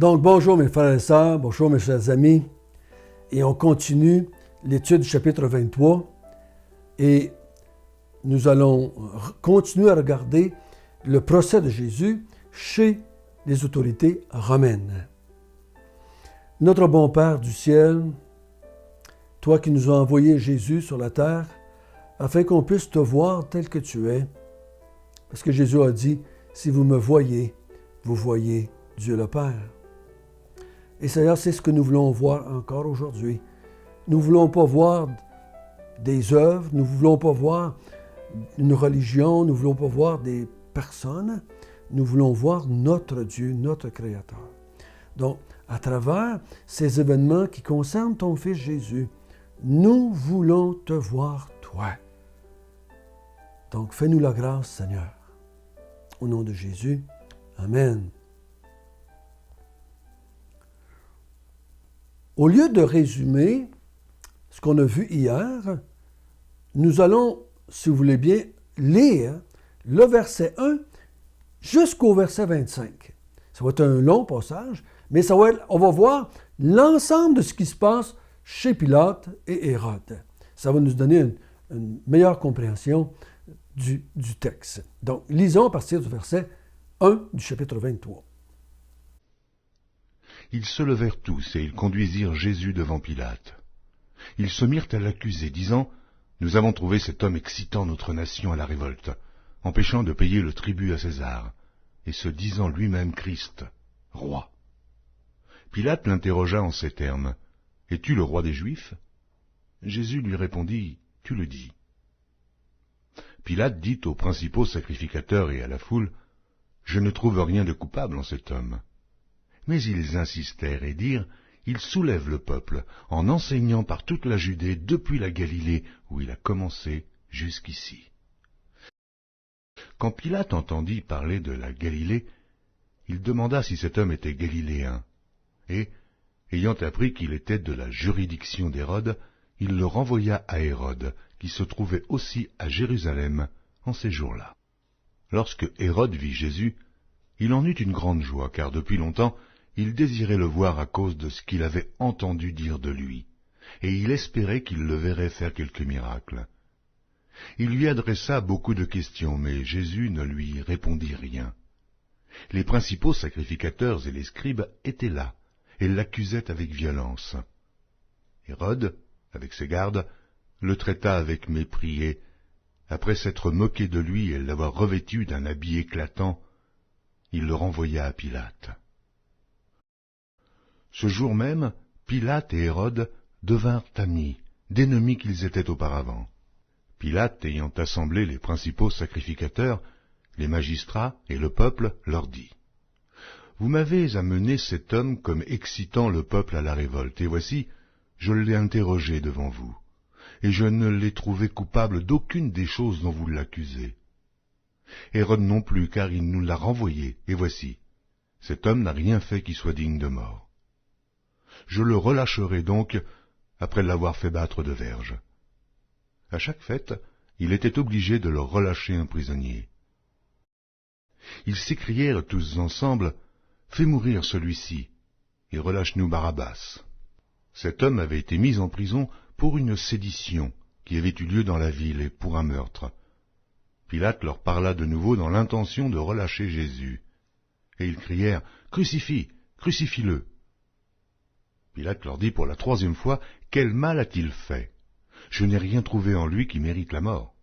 Donc, bonjour mes frères et sœurs, bonjour mes chers amis. Et on continue l'étude du chapitre 23. Et nous allons continuer à regarder le procès de Jésus chez les autorités romaines. Notre bon Père du ciel, toi qui nous as envoyé Jésus sur la terre, afin qu'on puisse te voir tel que tu es. Parce que Jésus a dit, si vous me voyez, vous voyez Dieu le Père. Et Seigneur, c'est ce que nous voulons voir encore aujourd'hui. Nous ne voulons pas voir des œuvres, nous ne voulons pas voir une religion, nous ne voulons pas voir des personnes, nous voulons voir notre Dieu, notre Créateur. Donc, à travers ces événements qui concernent ton Fils Jésus, nous voulons te voir, toi. Donc, fais-nous la grâce, Seigneur. Au nom de Jésus, Amen. Au lieu de résumer ce qu'on a vu hier, nous allons, si vous voulez bien, lire le verset 1 jusqu'au verset 25. Ça va être un long passage, mais on va voir l'ensemble de ce qui se passe chez Pilate et Hérode. Ça va nous donner une meilleure compréhension du texte. Donc, lisons à partir du verset 1 du chapitre 23. Ils se levèrent tous et ils conduisirent Jésus devant Pilate. Ils se mirent à l'accuser, disant « Nous avons trouvé cet homme excitant notre nation à la révolte, empêchant de payer le tribut à César, et se disant lui-même Christ, roi. » Pilate l'interrogea en ces termes, « Es-tu le roi des Juifs ?» Jésus lui répondit, « Tu le dis. » Pilate dit aux principaux sacrificateurs et à la foule, « Je ne trouve rien de coupable en cet homme. » Mais ils insistèrent et dirent, « Il soulève le peuple, en enseignant par toute la Judée depuis la Galilée, où il a commencé, jusqu'ici. » Quand Pilate entendit parler de la Galilée, il demanda si cet homme était galiléen, et, ayant appris qu'il était de la juridiction d'Hérode, il le renvoya à Hérode, qui se trouvait aussi à Jérusalem en ces jours-là. Lorsque Hérode vit Jésus, il en eut une grande joie, car depuis longtemps, il désirait le voir à cause de ce qu'il avait entendu dire de lui, et il espérait qu'il le verrait faire quelques miracles. Il lui adressa beaucoup de questions, mais Jésus ne lui répondit rien. Les principaux sacrificateurs et les scribes étaient là, et l'accusaient avec violence. Hérode, avec ses gardes, le traita avec mépris et, après s'être moqué de lui et l'avoir revêtu d'un habit éclatant, il le renvoya à Pilate. Ce jour même, Pilate et Hérode devinrent amis, d'ennemis qu'ils étaient auparavant. Pilate, ayant assemblé les principaux sacrificateurs, les magistrats et le peuple, leur dit, « Vous m'avez amené cet homme comme excitant le peuple à la révolte, et voici, je l'ai interrogé devant vous, et je ne l'ai trouvé coupable d'aucune des choses dont vous l'accusez. Hérode non plus, car il nous l'a renvoyé, et voici, cet homme n'a rien fait qui soit digne de mort. Je le relâcherai donc après l'avoir fait battre de verge. » À chaque fête, il était obligé de leur relâcher un prisonnier. Ils s'écrièrent tous ensemble, « Fais mourir celui-ci, et relâche-nous Barabbas. » Cet homme avait été mis en prison pour une sédition qui avait eu lieu dans la ville et pour un meurtre. Pilate leur parla de nouveau dans l'intention de relâcher Jésus. Et ils crièrent, « Crucifie, crucifie-le » Pilate leur dit pour la troisième fois, « Quel mal a-t-il fait? Je n'ai rien trouvé en lui qui mérite la mort.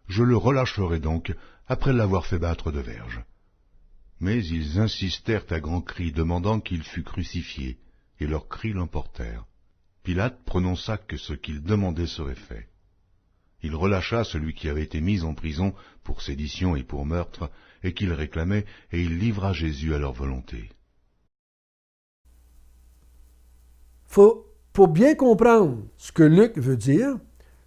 Je le relâcherai donc après l'avoir fait battre de verge. » Mais ils insistèrent à grands cris, demandant qu'il fût crucifié, et leurs cris l'emportèrent. Pilate prononça que ce qu'ils demandaient serait fait. Il relâcha celui qui avait été mis en prison pour sédition et pour meurtre, et qu'il réclamait, et il livra Jésus à leur volonté. Pour bien comprendre ce que Luc veut dire, il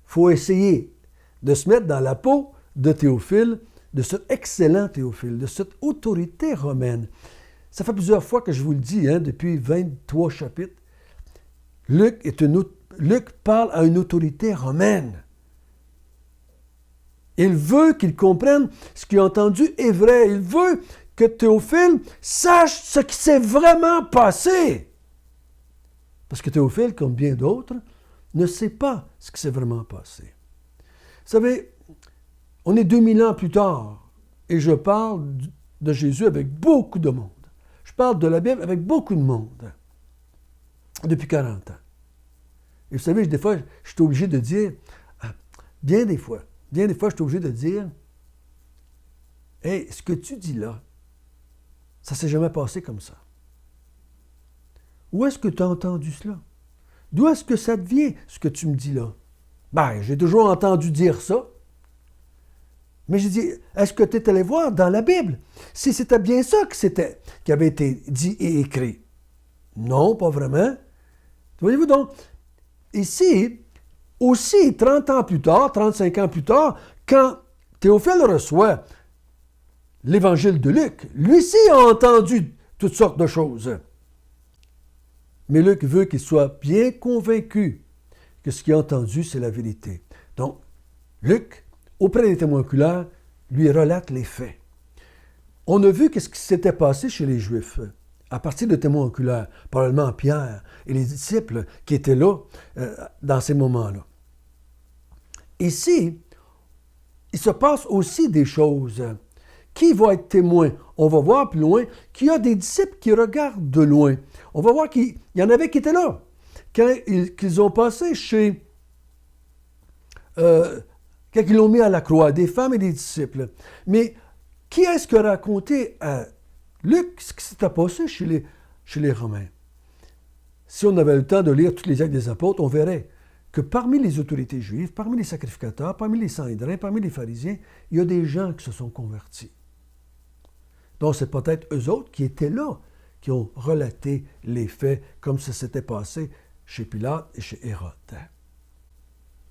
faut essayer de se mettre dans la peau de Théophile, de cet excellent Théophile, de cette autorité romaine. Ça fait plusieurs fois que je vous le dis, depuis 23 chapitres. Luc parle à une autorité romaine. Il veut qu'ils comprennent ce qu'il a entendu est vrai. Il veut que Théophile sache ce qui s'est vraiment passé. Parce que Théophile, comme bien d'autres, ne sait pas ce qui s'est vraiment passé. Vous savez, on est 2000 ans plus tard et je parle de Jésus avec beaucoup de monde. Je parle de la Bible avec beaucoup de monde depuis 40 ans. Et vous savez, des fois, je suis obligé de dire, bien des fois, je suis obligé de dire, « Hey, ce que tu dis là, ça ne s'est jamais passé comme ça. Où est-ce que tu as entendu cela? D'où est-ce que ça te vient, ce que tu me dis là? » Ben, j'ai toujours entendu dire ça. Mais j'ai dit, est-ce que tu es allé voir dans la Bible si c'était bien ça qui avait été dit et écrit? Non, pas vraiment. Voyez-vous donc, ici, aussi, 30 ans plus tard, 35 ans plus tard, quand Théophile reçoit l'évangile de Luc, lui-ci a entendu toutes sortes de choses. Mais Luc veut qu'il soit bien convaincu que ce qu'il a entendu, c'est la vérité. Donc, Luc, auprès des témoins oculaires, lui relate les faits. On a vu ce qui s'était passé chez les Juifs, à partir de témoins oculaires, probablement Pierre et les disciples qui étaient là dans ces moments-là. Ici, il se passe aussi des choses. Qui va être témoin? On va voir plus loin qu'il y a des disciples qui regardent de loin. On va voir qu'il y en avait qui étaient là. Quand ils ont passé chez... quand ils l'ont mis à la croix, des femmes et des disciples. Mais qui est-ce qui a raconté à Luc ce qui s'était passé chez les Romains? Si on avait le temps de lire tous les actes des apôtres, on verrait que parmi les autorités juives, parmi les sacrificateurs, parmi les Sanhédrins, parmi les pharisiens, il y a des gens qui se sont convertis. Donc c'est peut-être eux autres qui étaient là, qui ont relaté les faits comme ça s'était passé chez Pilate et chez Hérode.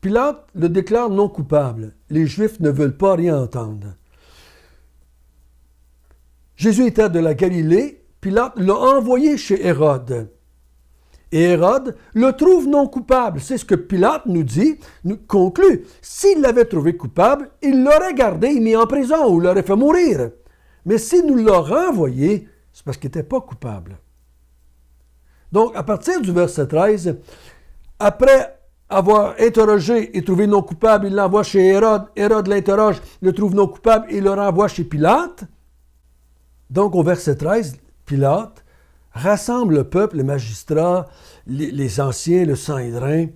Pilate le déclare non coupable. Les Juifs ne veulent pas rien entendre. Jésus était de la Galilée, Pilate l'a envoyé chez Hérode. Et Hérode le trouve non coupable. C'est ce que Pilate nous dit, nous conclut. S'il l'avait trouvé coupable, il l'aurait gardé et mis en prison ou l'aurait fait mourir. Mais s'il nous l'a renvoyé, c'est parce qu'il n'était pas coupable. Donc, à partir du verset 13, après avoir interrogé et trouvé non coupable, il l'envoie chez Hérode. Hérode l'interroge, le trouve non coupable et le renvoie chez Pilate. Donc, au verset 13, Pilate rassemble le peuple, les magistrats, les anciens, le Sanhédrin,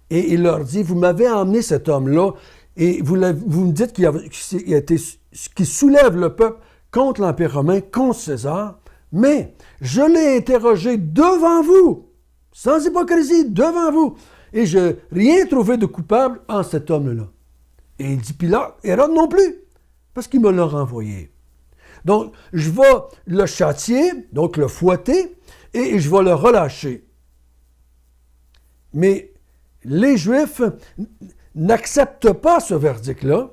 et il leur dit, vous m'avez emmené cet homme-là, et vous me dites qu'il soulève le peuple contre l'Empire romain, contre César, mais je l'ai interrogé devant vous, sans hypocrisie, devant vous, et je n'ai rien trouvé de coupable en cet homme-là. Et il dit Pilate, Hérode non plus, parce qu'il me l'a renvoyé. Donc, je vais le châtier, donc le fouetter, et je vais le relâcher. Mais les Juifs n'acceptent pas ce verdict-là.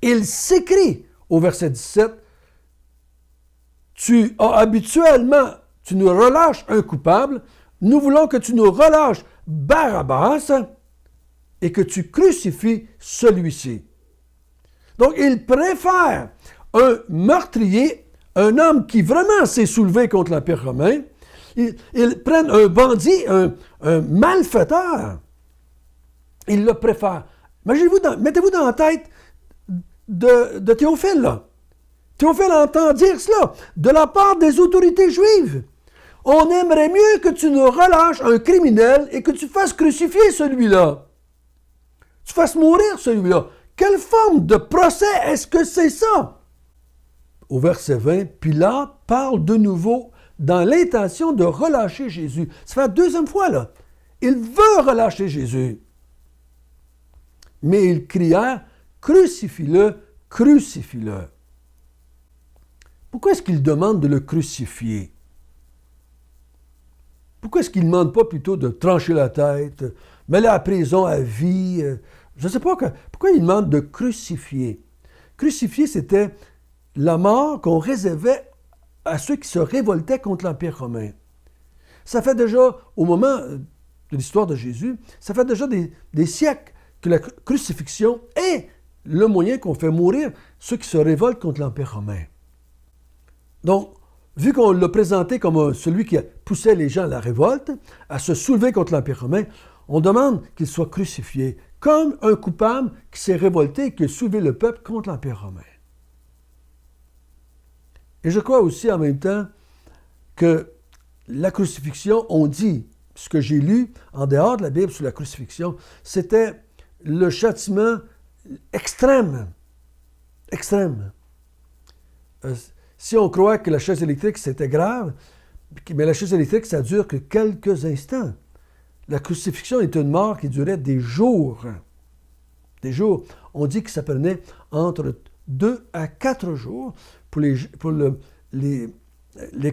Ils s'écrient au verset 17, « Tu nous relâches un coupable, nous voulons que tu nous relâches Barabbas et que tu crucifies celui-ci. » Donc, ils préfèrent un meurtrier, un homme qui vraiment s'est soulevé contre l'Empire romain. Ils prennent un bandit, un malfaiteur. Ils le préfèrent. Mettez-vous dans la tête de Théophile, là. Théophile entend dire cela de la part des autorités juives. On aimerait mieux que tu nous relâches un criminel et que tu fasses crucifier celui-là. Tu fasses mourir celui-là. Quelle forme de procès est-ce que c'est ça? Au verset 20, Pilate parle de nouveau dans l'intention de relâcher Jésus. Ça fait la deuxième fois, là. Il veut relâcher Jésus. Mais ils crièrent, crucifie-le, crucifie-le. Pourquoi est-ce qu'il demande de le crucifier? Pourquoi est-ce qu'il ne demande pas plutôt de trancher la tête, mêler à la prison à vie? Je ne sais pas. Pourquoi il demande de crucifier? Crucifier, c'était la mort qu'on réservait à ceux qui se révoltaient contre l'Empire romain. Ça fait déjà, au moment de l'histoire de Jésus, ça fait déjà des siècles que la crucifixion est le moyen qu'on fait mourir ceux qui se révoltent contre l'Empire romain. Donc, vu qu'on l'a présenté comme celui qui poussait les gens à la révolte, à se soulever contre l'Empire romain, on demande qu'il soit crucifié comme un coupable qui s'est révolté et qui a soulevé le peuple contre l'Empire romain. Et je crois aussi en même temps que la crucifixion, on dit, ce que j'ai lu en dehors de la Bible sur la crucifixion, c'était le châtiment extrême. Extrême. Si on croit que la chaise électrique, c'était grave, mais la chaise électrique, ça dure que quelques instants. La crucifixion est une mort qui durait des jours. Des jours. On dit que ça prenait entre 2 à 4 jours pour les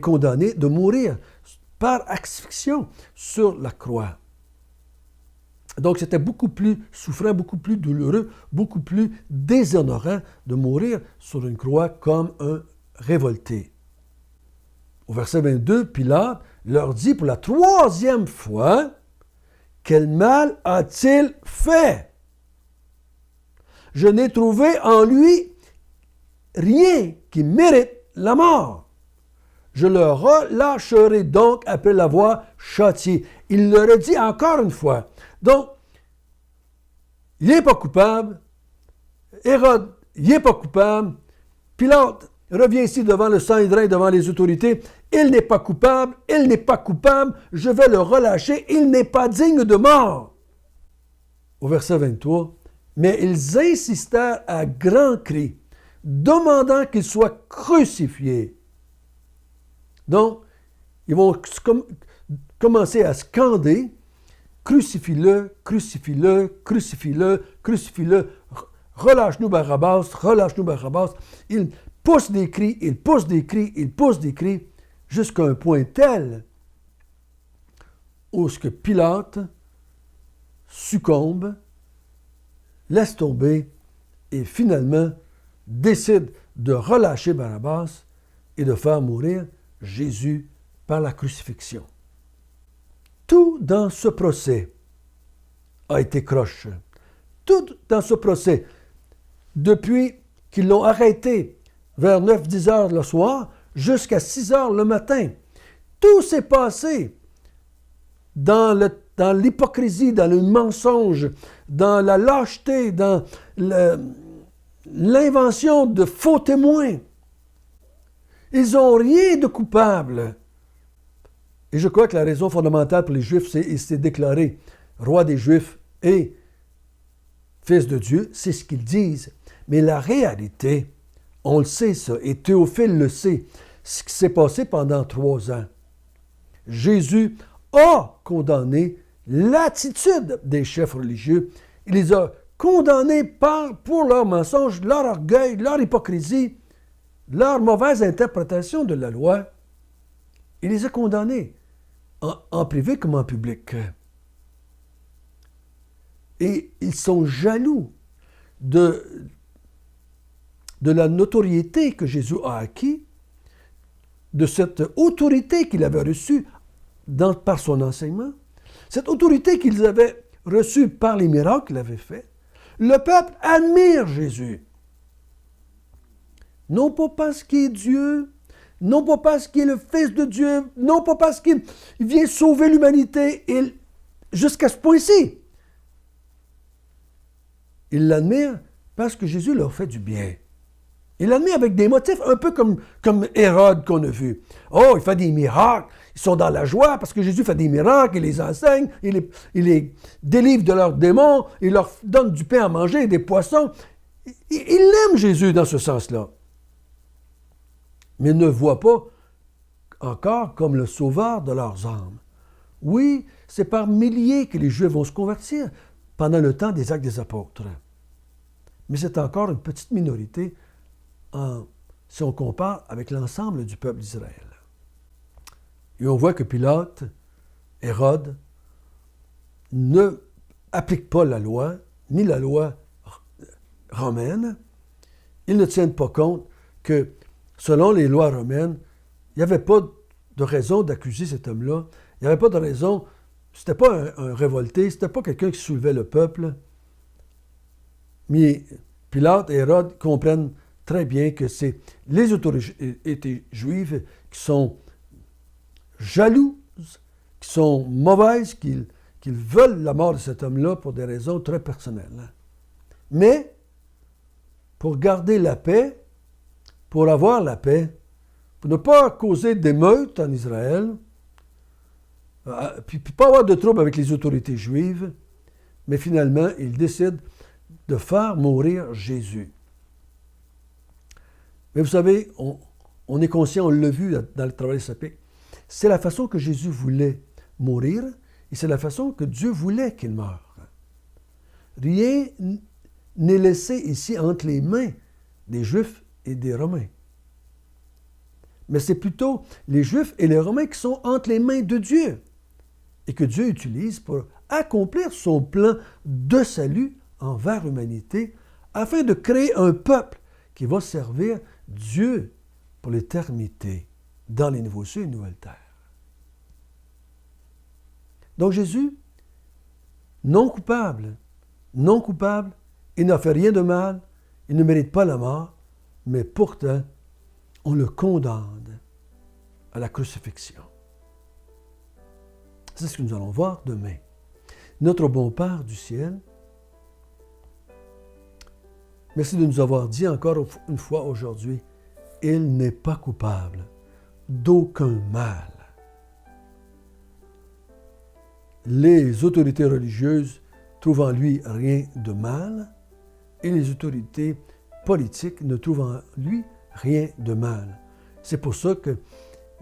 condamnés de mourir par asphyxion sur la croix. Donc, c'était beaucoup plus souffrant, beaucoup plus douloureux, beaucoup plus déshonorant de mourir sur une croix comme un révolté. Au verset 22, Pilate leur dit pour la 3e fois, « Quel mal a-t-il fait? Je n'ai trouvé en lui rien qui mérite la mort. Je le relâcherai donc après l'avoir châtié. » Il leur a dit encore une fois. Donc, il n'est pas coupable. Hérode, il n'est pas coupable. Pilate revient ici devant le Sanhédrin, devant les autorités. Il n'est pas coupable. Il n'est pas coupable. Je vais le relâcher. Il n'est pas digne de mort. Au verset 23, mais ils insistèrent à grands cris, demandant qu'il soit crucifié. Donc, ils vont commencer à scander « Crucifie-le, crucifie-le, crucifie-le, crucifie-le, relâche-nous Barabbas, relâche-nous Barabbas. » Ils poussent des cris, ils poussent des cris, ils poussent des cris, jusqu'à un point tel où ce que Pilate succombe, laisse tomber et finalement décide de relâcher Barabbas et de faire mourir Jésus par la crucifixion. Tout dans ce procès a été croche. Tout dans ce procès, depuis qu'ils l'ont arrêté vers 9-10 heures le soir jusqu'à 6 heures le matin, tout s'est passé dans l'hypocrisie, dans le mensonge, dans la lâcheté, dans l'invention de faux témoins. Ils n'ont rien de coupable. Et je crois que la raison fondamentale pour les Juifs, c'est qu'il s'est déclaré roi des Juifs et fils de Dieu, c'est ce qu'ils disent. Mais la réalité, on le sait ça, et Théophile le sait, ce qui s'est passé pendant 3 ans. Jésus a condamné l'attitude des chefs religieux. Il les a condamnés pour leur mensonge, leur orgueil, leur hypocrisie, leur mauvaise interprétation de la loi. Il les a condamnés, en privé comme en public. Et ils sont jaloux de la notoriété que Jésus a acquis, de cette autorité qu'il avait reçue par son enseignement, cette autorité qu'ils avaient reçue par les miracles qu'il avait faits. Le peuple admire Jésus. Non pas parce qu'il est Dieu, non pas parce qu'il est le Fils de Dieu, non pas parce qu'il vient sauver l'humanité, jusqu'à ce point-ci. Ils l'admirent parce que Jésus leur fait du bien. Ils l'admirent avec des motifs un peu comme Hérode qu'on a vu. Oh, il fait des miracles, ils sont dans la joie parce que Jésus fait des miracles, il les enseigne, il les délivre de leurs démons, il leur donne du pain à manger et des poissons. Ils l'aiment Jésus dans ce sens-là. Mais ils ne le voient pas encore comme le sauveur de leurs âmes. Oui, c'est par milliers que les Juifs vont se convertir pendant le temps des Actes des Apôtres. Mais c'est encore une petite minorité si on compare avec l'ensemble du peuple d'Israël. Et on voit que Pilate, Hérode, ne appliquent pas la loi, ni la loi romaine. Ils ne tiennent pas compte que, selon les lois romaines, il n'y avait pas de raison d'accuser cet homme-là. Il n'y avait pas de raison. C'était pas un révolté, c'était pas quelqu'un qui soulevait le peuple. Mais Pilate et Hérode comprennent très bien que c'est les autorités juives qui sont jalouses, qui sont mauvaises, qu'ils veulent la mort de cet homme-là pour des raisons très personnelles. Mais, pour garder la paix, pour avoir la paix, pour ne pas causer d'émeutes en Israël, puis pas avoir de troubles avec les autorités juives, mais finalement, ils décident de faire mourir Jésus. Mais vous savez, on est conscient, on l'a vu dans le travail sapé, c'est la façon que Jésus voulait mourir et c'est la façon que Dieu voulait qu'il meure. Rien n'est laissé ici entre les mains des Juifs et des Romains. Mais c'est plutôt les Juifs et les Romains qui sont entre les mains de Dieu et que Dieu utilise pour accomplir son plan de salut envers l'humanité afin de créer un peuple qui va servir Dieu pour l'éternité dans les nouveaux cieux et les nouvelles terres. Donc Jésus, non coupable, il n'a fait rien de mal, il ne mérite pas la mort, mais pourtant, on le condamne à la crucifixion. C'est ce que nous allons voir demain. Notre bon Père du ciel, merci de nous avoir dit encore une fois aujourd'hui, il n'est pas coupable d'aucun mal. Les autorités religieuses trouvent en lui rien de mal et les autorités politiques ne trouvent en lui rien de mal. C'est pour ça que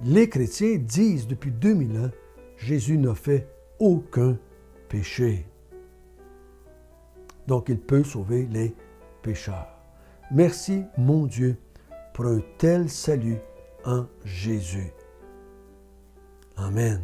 les chrétiens disent depuis 2000 ans, Jésus n'a fait aucun péché. Donc il peut sauver les pécheurs. Merci, mon Dieu, pour un tel salut en Jésus. Amen.